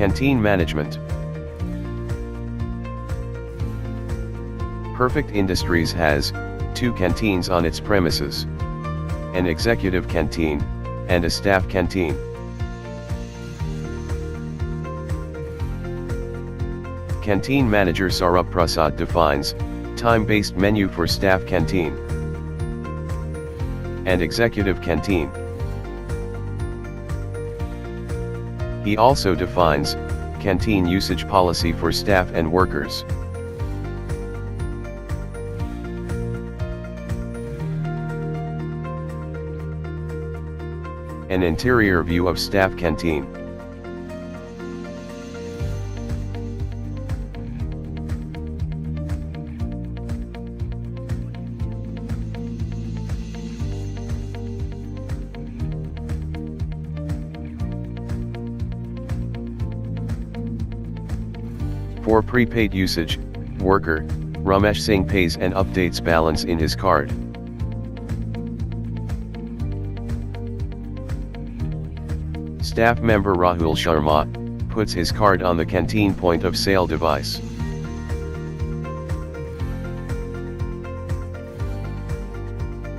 Canteen management. Perfect Industries has 2 canteens on its premises: an executive canteen and a staff canteen. Canteen manager Saurabh Prasad defines time-based menu for staff canteen and executive canteen. He also defines canteen usage policy for staff and workers. An interior view of staff canteen. For prepaid usage, worker, Ramesh Singh pays and updates balance in his card. Staff member Rahul Sharma puts his card on the canteen point of sale device.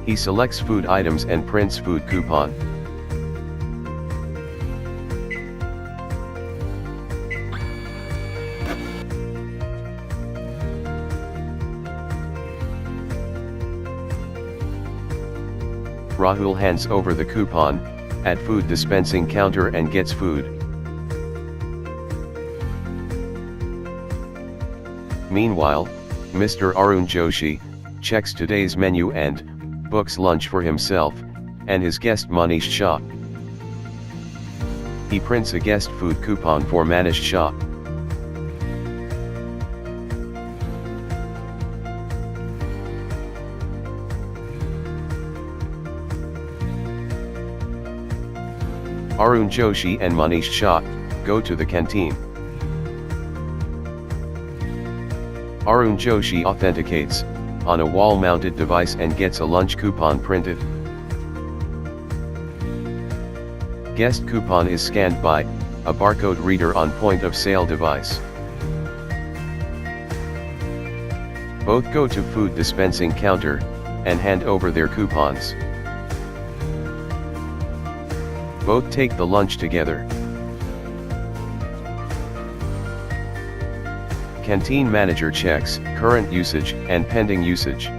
He selects food items and prints food coupon. Rahul hands over the coupon at food dispensing counter and gets food. Meanwhile, Mr. Arun Joshi checks today's menu and books lunch for himself and his guest Manish Shah. He prints a guest food coupon for Manish Shah. Arun Joshi and Manish Shah go to the canteen. Arun Joshi authenticates on a wall-mounted device and gets a lunch coupon printed. Guest coupon is scanned by a barcode reader on point-of-sale device. Both go to food dispensing counter and hand over their coupons. Both take the lunch together. Canteen manager checks current usage and pending usage.